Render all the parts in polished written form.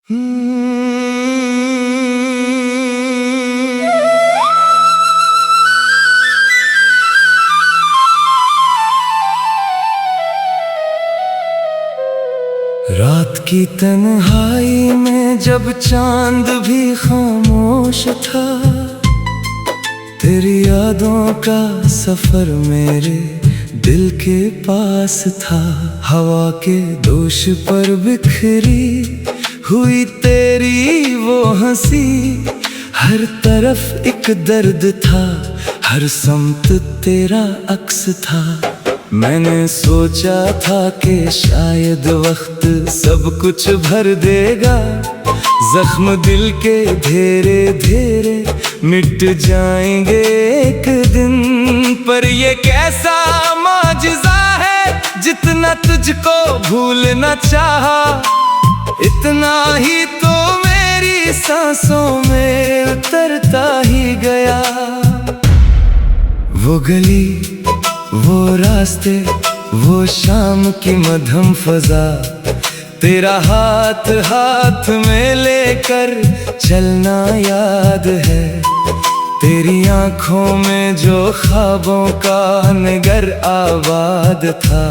रात की तन्हाई में जब चांद भी खामोश था, तेरी यादों का सफर मेरे दिल के पास था। हवा के दोष पर बिखरी हुई तेरी वो हंसी, हर तरफ एक दर्द था, हर समत तेरा अक्स था। मैंने सोचा था कि शायद वक्त सब कुछ भर देगा, जख्म दिल के धीरे धीरे मिट जाएंगे एक दिन। पर ये कैसा माजिज़ा है, जितना तुझको भूलना चाहा, इतना ही तो मेरी सांसों में उतरता ही गया। वो गली, वो रास्ते, वो शाम की मध्यम फजा, तेरा हाथ हाथ में लेकर चलना याद है। तेरी आंखों में जो ख्वाबों का नगर आबाद था,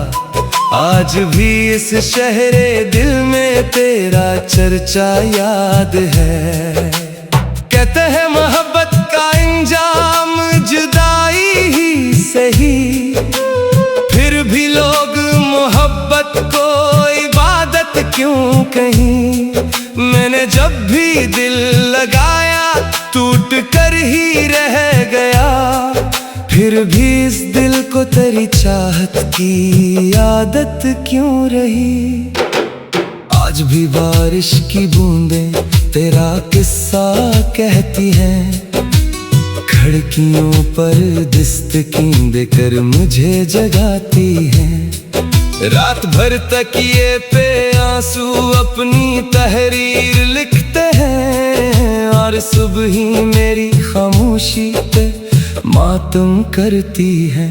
आज भी इस शहरे दिल में तेरा चर्चा याद है। कहते हैं मोहब्बत का इंजाम जुदाई ही सही, फिर भी लोग मोहब्बत को इबादत क्यों कहीं। मैंने जब भी दिल लगाया टूट कर ही रह गया, फिर भी इस दिल को तेरी चाहत की आदत क्यों रही। आज भी बारिश की बूंदें तेरा किस्सा कहती हैं, खिड़कियों पर दिस्तकीन देकर मुझे जगाती हैं। रात भर तकिए पे आंसू अपनी तहरीर लिखते हैं, और सुबह ही मेरी खामोशी पे मातम करती है।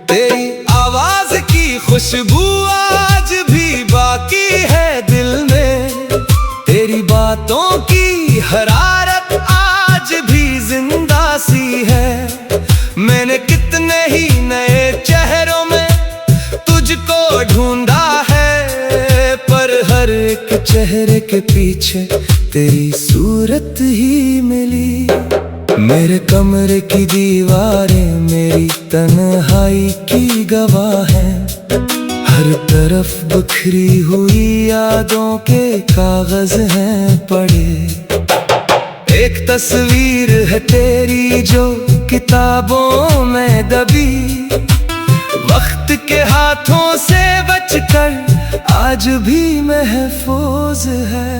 तेरी आवाज की खुशबू आज भी बाकी है दिल में, तेरी बातों की हरारत आज भी जिंदा सी है। मैंने कितने ही नए चेहरों में तुझको ढूंढा है, पर हर एक चेहरे के पीछे तेरी सूरत ही मिली। मेरे कमरे की दीवारें मेरी तन्हाई की गवाह हैं, हर तरफ बिखरी हुई यादों के कागज हैं पड़े। एक तस्वीर है तेरी जो किताबों में दबी, वक्त के हाथों से बचकर आज भी महफूज है।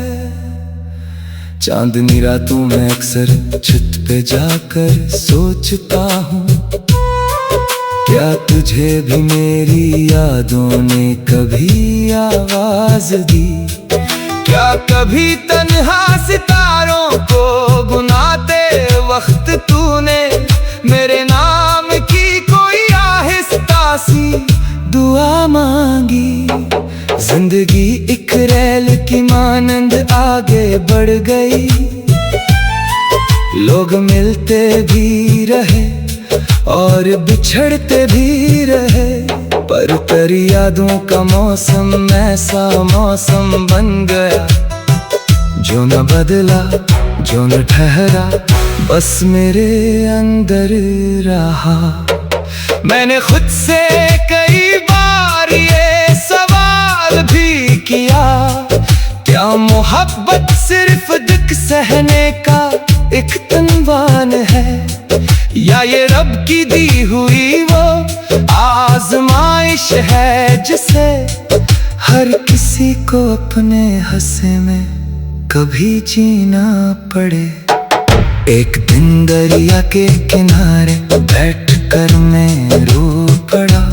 चांदनी रातों में अक्सर छत पे जाकर सोचता हूँ, क्या तुझे भी मेरी यादों ने कभी आवाज दी। क्या कभी तन्हा सितारों को बुनाते वक्त तूने मेरे नाम की कोई आहिस्ता सी दुआ मांगी। जिंदगी एक रेल की मानंद आगे बढ़ गई, लोग मिलते भी रहे और बिछड़ते भी रहे, पर तेरी यादों का मौसम ऐसा मौसम बन गया, जो न बदला जो न ठहरा, बस मेरे अंदर रहा। मैंने खुद से कई बार ये सवाल भी किया, क्या मोहब्बत सिर्फ दुख सहने का एक तनवान है, या ये रब की दी हुई वो आजमाइश है, जिसे हर किसी को अपने हंसे में कभी जीना पड़े। एक दिन दरिया के किनारे बैठकर मैं रो पड़ा,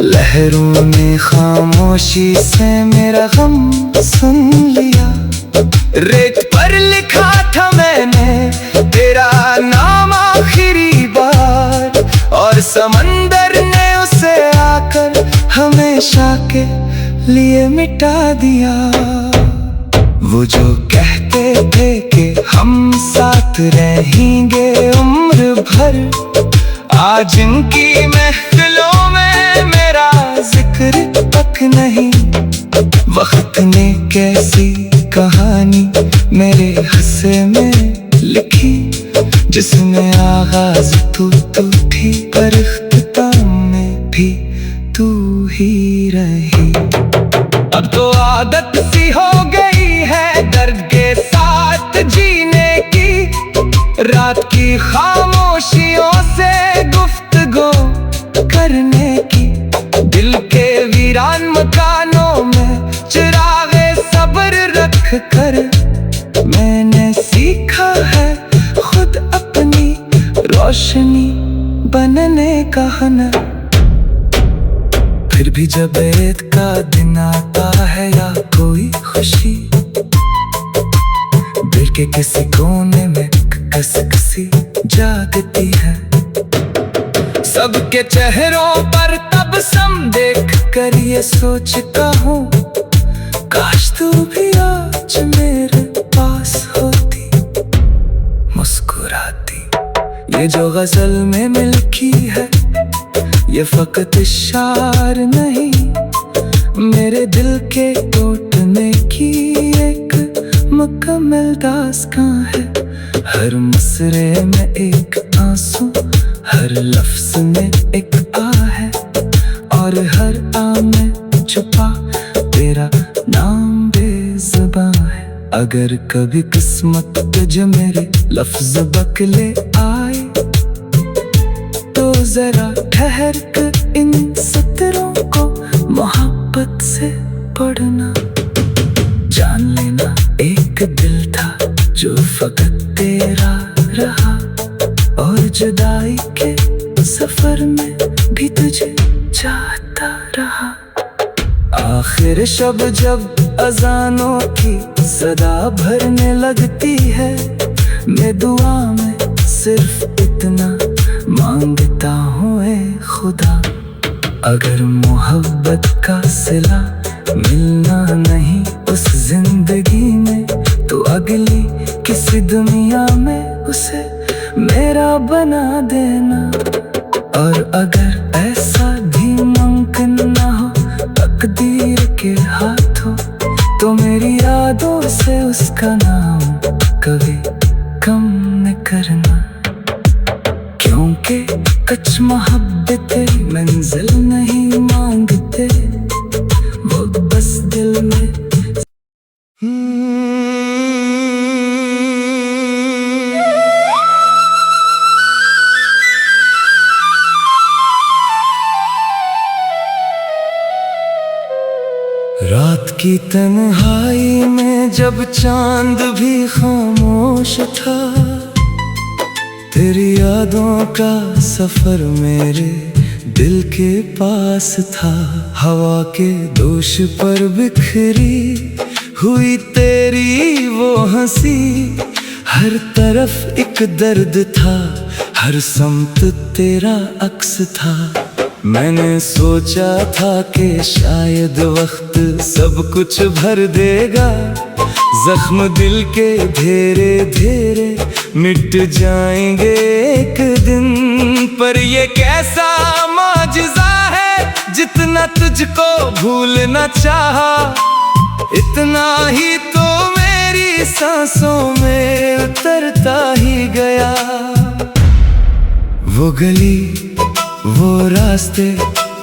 लहरों ने खामोशी से मेरा गम सुन लिया। रेत पर लिखा था मैंने तेरा नाम आखिरी बार, और समंदर ने उसे आकर हमेशा के लिए मिटा दिया। वो जो कहते थे कि हम साथ रहेंगे उम्र भर, आज इनकी महफिलों में मेरा जिक्र तक नहीं। वक्त ने कैसी कहानी मेरे हिस्से में लिखी, जिसमें आगाज तू थी पर इख्तिताम में भी तू ही रही। अब तो आदत सी हो गई है दर्द के साथ जीने की, रात की खामोशियों से गुफ्तगू करने की। दिल के वीरान मकानों में चिरागे सब्र रख कर मैंने सीखा है खुद अपनी रोशनी बनने का हुनर। फिर भी जब ईद का दिन आता है या कोई खुशी, दिल के किसी कोने में कसकसी जागती है। सबके चेहरों पर तबस्सुम देख कर ये सोचता हूँ, काश तू भी आज मेरे पास होती, मुस्कुराती। ये जो गजल में मिलकी है ये फकत इशार नहीं, मेरे दिल के टूटने की एक मुकम्मल दास्तां है। हर मसरे में एक आंसू, हर लफ्ज में एक आ है, और हर आ में छुपा तेरा नाम बेज़ुबां है। अगर कभी किस्मत तुझे मेरे लफ्ज बकले आए तो जरा ठहर कर इन सतरों को मोहब्बत से पढ़ना। जान लेना एक दिल था जो फकत तेरा रहा, और जुदाई के सफर में भी तुझे चाहता रहा। आखिर शब जब अजानों की सदा भरने लगती है, मैं दुआ में सिर्फ इतना मांगता हूँ ऐ खुदा, अगर मोहब्बत का सिला मिलना नहीं उस जिंदगी में, तो अगली किसी दुनिया में उसे मेरा बना देना। और अगर ऐसा भी मुमकिन ना हो तकदीर के हाथों, तो मेरी यादों से उसका नाम कभी कम न करना। क्योंकि कच मोहब्बतें मंजिल नहीं मांगते, वो बस दिल में रात की तन्हाई में जब चांद भी खामोश था, तेरी यादों का सफर मेरे दिल के पास था। हवा के दोष पर बिखरी हुई तेरी वो हंसी, हर तरफ एक दर्द था, हर समत तेरा अक्स था। मैंने सोचा था कि शायद वक्त सब कुछ भर देगा, जख्म दिल के धीरे धीरे मिट जाएंगे एक दिन। पर ये कैसा माजिज़ा है, जितना तुझको भूलना चाहा, इतना ही तो मेरी सांसों में उतरता ही गया। वो गली, वो रास्ते,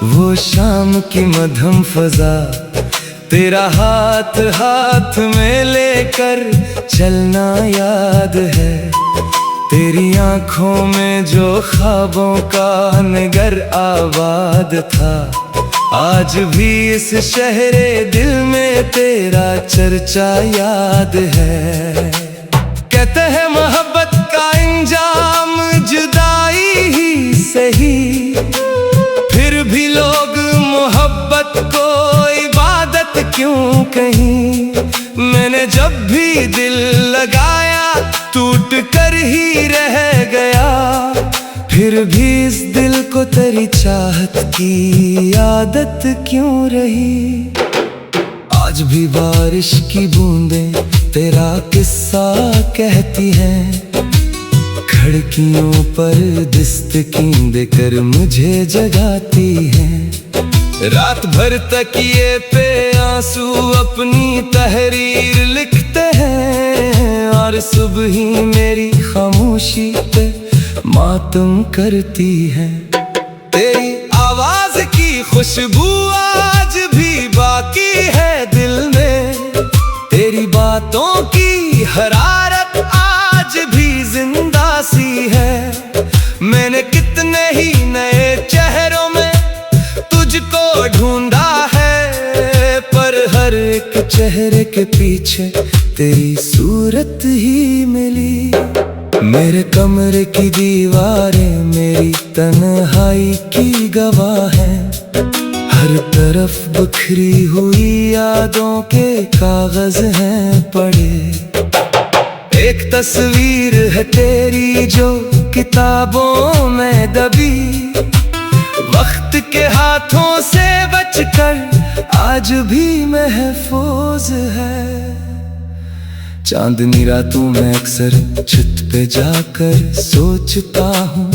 वो शाम की मध्यम फजा, तेरा हाथ हाथ में लेकर चलना याद है। तेरी आंखों में जो ख्वाबों का नगर आबाद था, आज भी इस शहरे दिल में तेरा चर्चा याद है। कहते हैं मोहब्बत का इंजाम जुदाई ही सही, फिर भी लोग मोहब्बत को इबादत क्यों कहीं। मैंने जब भी दिल लगाया टूट कर ही रह गया, फिर भी इस दिल को तेरी चाहत की आदत क्यों रही। आज भी बारिश की बूंदें तेरा किस्सा कहती हैं, खिड़कियों पर दिस्तकीन देकर मुझे जगाती हैं। रात भर तकिए पे आंसू अपनी तहरीर लिखते हैं, और सुबह ही मेरी खामोशी पे मातम करती है। तेरी आवाज की खुशबू आज भी बाकी है दिल में, तेरी बातों की हरारत आज भी जिंदा सी है। मैंने कितने ही नए चेहरों में तुझको ढूंढा है, पर हर एक चेहरे के पीछे तेरी सूरत ही मिली। मेरे कमरे की दीवारें मेरी तन्हाई की गवाह हैं, हर तरफ बिखरी हुई यादों के कागज हैं पड़े। एक तस्वीर है तेरी जो किताबों में दबी, वक्त के हाथों से बचकर आज भी महफूज है। चांदनी रातों में अक्सर छत पे जाकर सोचता हूँ,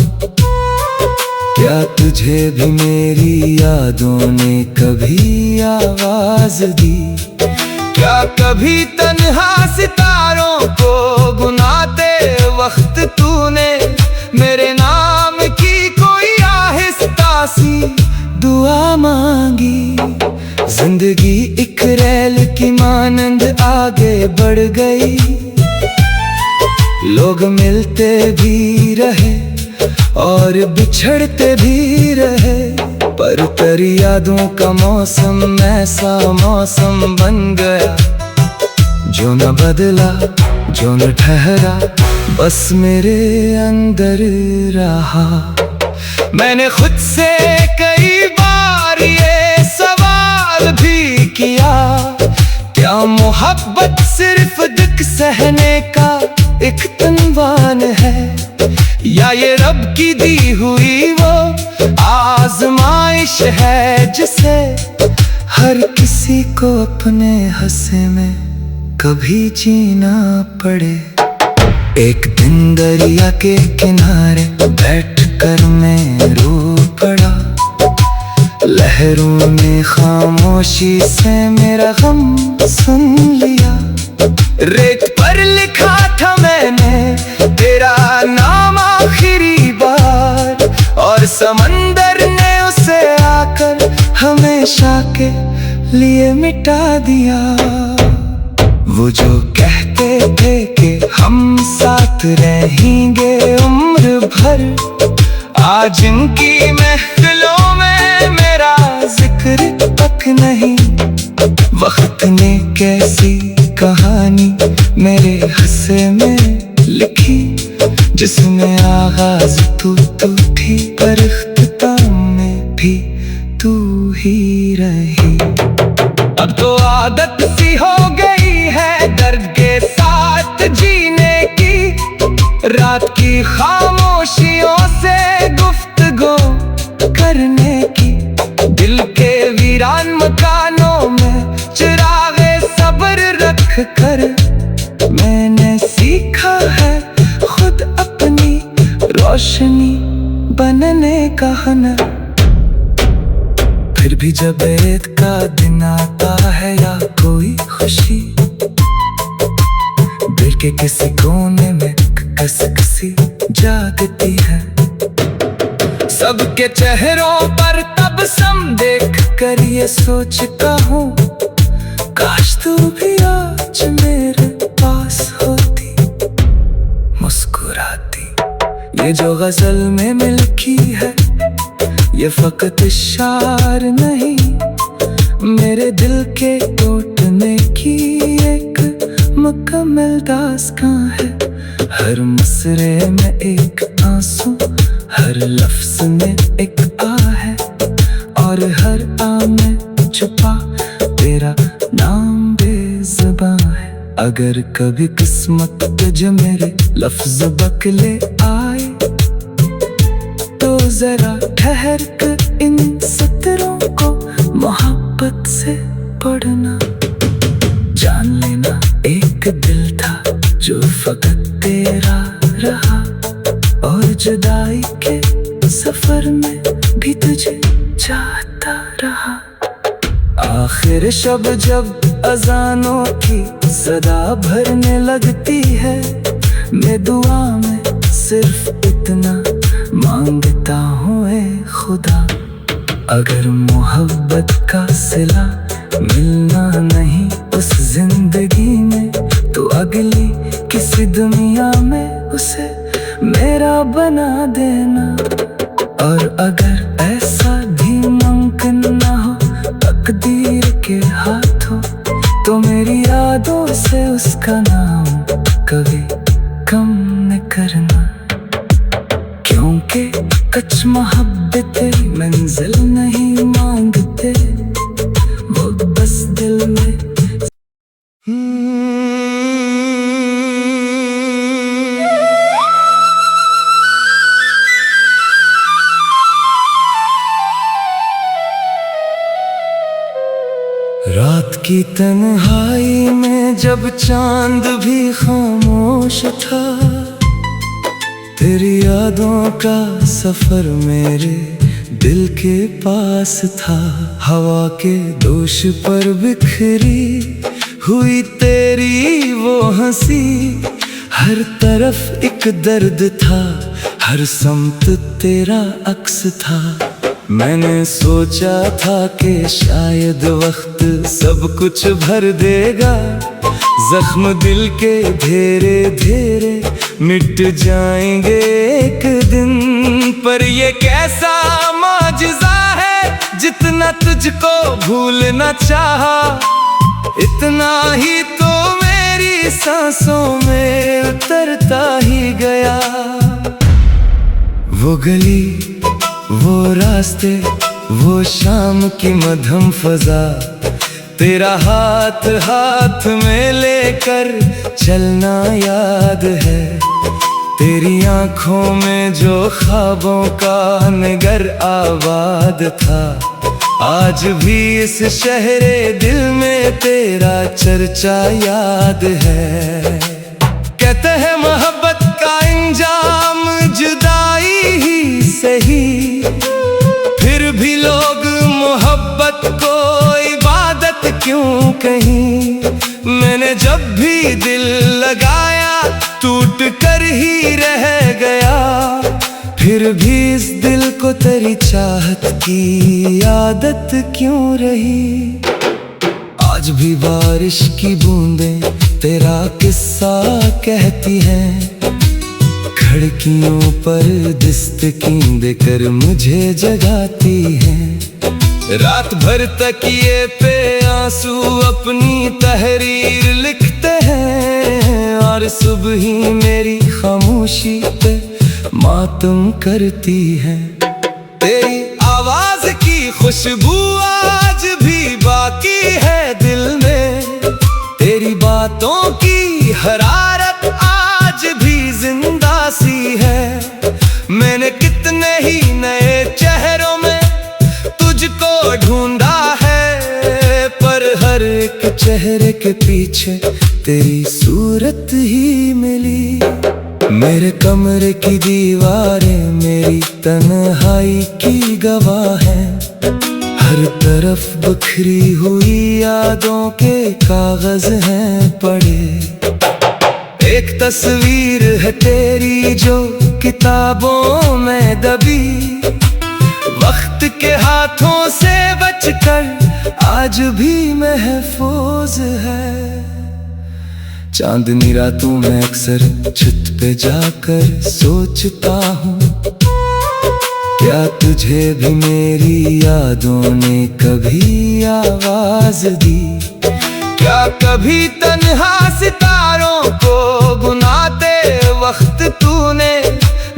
क्या तुझे भी मेरी यादों ने कभी आवाज दी? क्या कभी तन्हा सितारों को बुनाते वक्त तूने मेरे नाम की कोई आहिस्ता सी दुआ मांगी? जिंदगी एक रेल की मानंद आगे बढ़ गई, लोग मिलते भी रहे और बिछड़ते भी रहे, पर तेरी यादों का मौसम ऐसा मौसम बन गया, जो न बदला जो न ठहरा, बस मेरे अंदर रहा। मैंने खुद से कई बार ये सवाल भी किया, क्या मोहब्बत सिर्फ दुख सहने का एक तनवान है, या ये रब की दी हुई वो आजमाइश है जिसे हर किसी को अपने हंसे में कभी जीना पड़े। एक दिन दरिया के किनारे बैठकर मैं रो पड़ा, लहरों ने खामोशी से मेरा गम सुन लिया। रेत पर लिखा था मैंने तेरा नाम आखिरी बार, और समंदर ने उसे आकर हमेशा के लिए मिटा दिया। वो जो कहते थे कि हम साथ रहेंगे उम्र भर, आज इनकी महफिलों में मेरा जिक्र तक नहीं। वक्त ने कैसी कहानी मेरे हिस्से में लिखी, जिसमें आगाज तू थी पर इख्तिताम में भी तू ही रही। अब तो आदत सी हो गई है दर्द के साथ जीने की, रात की खामोशियों से गुफ्तगू करने की। दिल के वीरान मकानों में चिरागे सब्र रख कर मैंने सीखा है खुद अपनी रोशनी बनने का हुनर। फिर भी जब ईद का दिन आता है या कोई खुशी, दिल के किसी कोने में कसकसी जागती है। सबके चेहरों पर तबस्सुम देख कर ये सोचता हूँ, काश तू भी आज मेरे पास होती, मुस्कुराती। ये जो गजल में लिखी है ये फकत इशार नहीं, मेरे दिल के टूटने की एक मुकम्मल दास्तां है। हर मिसरे में एक आंसू, हर लफ्ज में एक आ है, और हर आ में छुपा तेरा नाम बेज़ुबां है। अगर कभी किस्मत तुझ मेरे लफ्ज बकले आए, तो जरा ठहर कर इन सतरों को मोहब्बत से पढ़ना, जान लेना एक दिल था जो फकत तेरा रहा, और जुदाई के सफर में भी तुझे चाहता रहा। आखिर शब जब अजानों की सदा भरने लगती है, मैं दुआ में सिर्फ इतना मांगता हूँ ऐ खुदा, अगर मोहब्बत का सिला मिलना नहीं उस जिंदगी में, तो अगली किसी दुनिया में उसे मेरा बना देना। और अगर ऐसा भी मुमकिन ना हो तकदीर के हाथों, तो मेरी यादों से उसका नाम कभी कम न करना, क्योंकि कच मोहब्बतें मंजिल नहीं मांगते, वो बस दिल में रात की तन्हाई में जब चांद भी खामोश था, तेरी यादों का सफर मेरे दिल के पास था। हवा के दोष पर बिखरी हुई तेरी वो हंसी, हर तरफ एक दर्द था, हर समत तेरा अक्स था। मैंने सोचा था कि शायद वक्त सब कुछ भर देगा, जख्म दिल के धीरे धीरे मिट जाएंगे एक दिन। पर ये कैसा माजिज़ा है, जितना तुझको भूलना चाहा, इतना ही तो मेरी सांसों में उतरता ही गया। वो गली, वो रास्ते, वो शाम की मध्यम फजा, तेरा हाथ हाथ में लेकर चलना याद है। तेरी आंखों में जो ख्वाबों का नगर आबाद था, आज भी इस शहरे दिल में तेरा चर्चा याद है। कहते हैं मोहब्बत का इंजाम जुदाई ही सही, फिर भी लोग मोहब्बत को इबादत क्यों कहीं। मैंने जब भी दिल लगाया टूट कर ही रह गया, फिर भी इस दिल को तेरी चाहत की आदत क्यों रही। आज भी बारिश की बूंदें तेरा किस्सा कहती हैं, खिड़कियों पर दिस्तकीं देकर मुझे जगाती हैं। रात भर तकिए पे आंसू अपनी तहरीर लिखते हैं, और सुबह ही मेरी खामोशी पे मातम करती है। तेरी आवाज की खुशबू आज भी बाकी है दिल में, तेरी बातों की हरारत आज भी जिंदा सी है। मैंने कितने ही नए चेहरों में तुझको ढूंढा है, पर हर एक चेहरे के पीछे तेरी सूरत ही मिली। मेरे कमरे की दीवारें मेरी तन्हाई की गवाह हैं, हर तरफ बिखरी हुई यादों के कागज हैं पड़े। एक तस्वीर है तेरी जो किताबों में दबी, वक्त के हाथों से बचकर आज भी महफूज है। चांदनी रातों में अक्सर छत पे जाकर सोचता हूँ, क्या तुझे भी मेरी यादों ने कभी आवाज दी। क्या कभी तन्हा सितारों को बुनाते वक्त तूने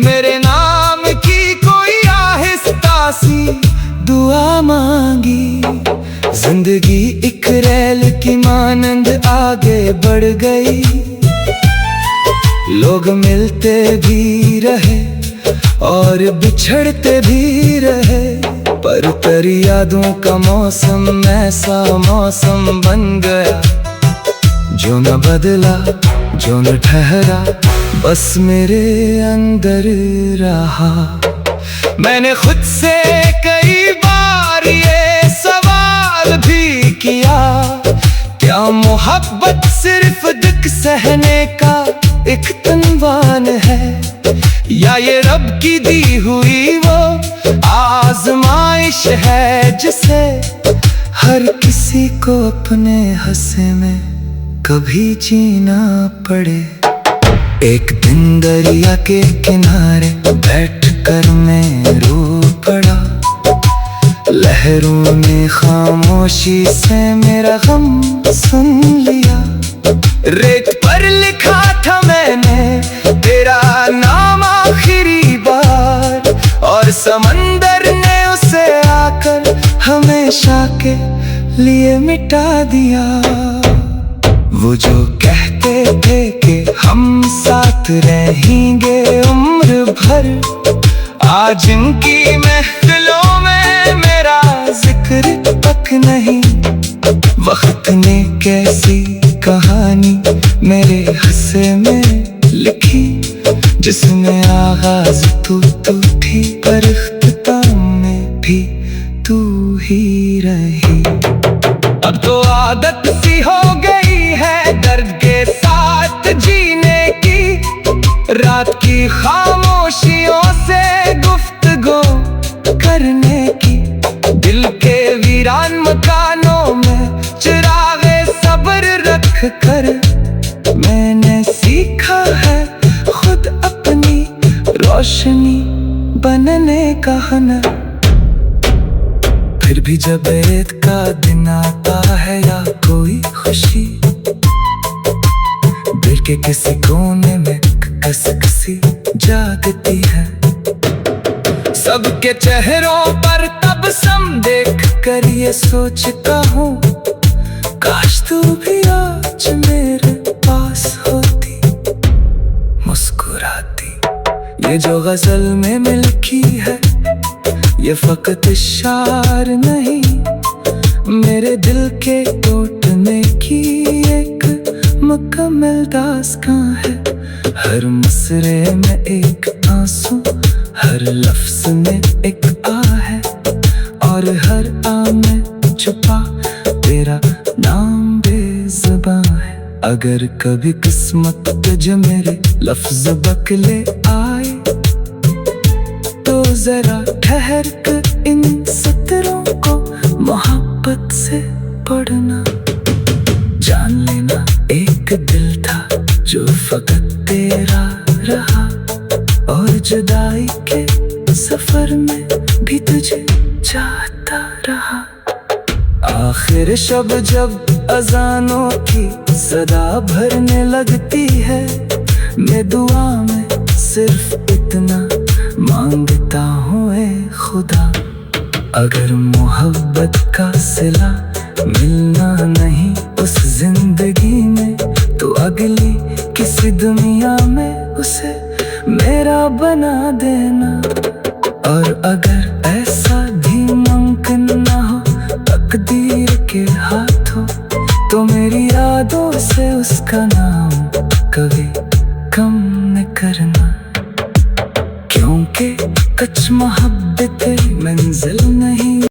मेरे नाम की कोई आहिस्ता सी दुआ मांगी। जिंदगी एक रेल की मानंद आगे बढ़ गई, लोग मिलते भी रहे और बिछड़ते भी रहे, पर तेरी यादों का मौसम ऐसा मौसम बन गया जो न बदला, जो न ठहरा, बस मेरे अंदर रहा। मैंने खुद से कई बार ये सवाल भी किया, क्या मोहब्बत सिर्फ दुख सहने का एक तनवान है, या ये रब की दी हुई वो आजमाइश है जिसे हर किसी को अपने हंसे में कभी जीना पड़े। एक दिन दरिया के किनारे बैठकर मैं रो पड़ा, लहरों ने खामोशी से मेरा गम सुन लिया। रेत पर लिखा था मैंने तेरा नाम आखिरी बार, और समंदर ने उसे आकर हमेशा के लिए मिटा दिया। वो जो कहते थे कि हम साथ रहेंगे उम्र भर, आज इनकी महफिलों में मेरा जिक्र तक नहीं। वक्त ने कैसी कहानी मेरे हिस्से में लिखी, जिसमें आगाज तू थी पर इख्तिताम में भी तू ही रही। अब तो आदत सी हो गई है दर्द के साथ जीने की, रात की खामोशियों से गुफ्तगू करने की। दिल के वीरान मकानों में चिरागे सब्र रख कर मैंने सीखा है खुद अपनी रोशनी बनने का हुनर। फिर भी जब ईद का दिन आता है या कोई खुशी, दिल के किसी कोने में कसकसी जागती है। सबके चेहरों पर तबस्सुम देख कर ये सोचता हूँ, काश तू भी आज मेरे पास होती, मुस्कुराती। ये जो गजल में मिलकी है ये फकत इशार नहीं, मेरे दिल के टूटने की एक मुकम्मल दास्तां है। हर मिसरे में एक आंसू, हर लफ्ज में एक आ है, और हर आ में छुपा तेरा नाम बेज़ुबां है। अगर कभी किस्मत तुझ मेरे लफ्ज बकले आए, तो जरा ठहर कर इन सतरों को मोहब्बत से पढ़ना। जान लेना एक दिल था जो फकत तेरा रहा, और जुदाई के सफर में भी तुझे चाहता रहा। आखिर शब जब अजानों की सदा भरने लगती है, मैं दुआ में सिर्फ इतना मांगता हूँ ऐ खुदा, अगर मोहब्बत का सिला मिलना नहीं उस जिंदगी में, तो अगली किसी दुनिया में उसे मेरा बना देना। और अगर ऐसा भी मुमकिन ना हो तकदीर के हाथों, तो मेरी यादों से उसका नाम कभी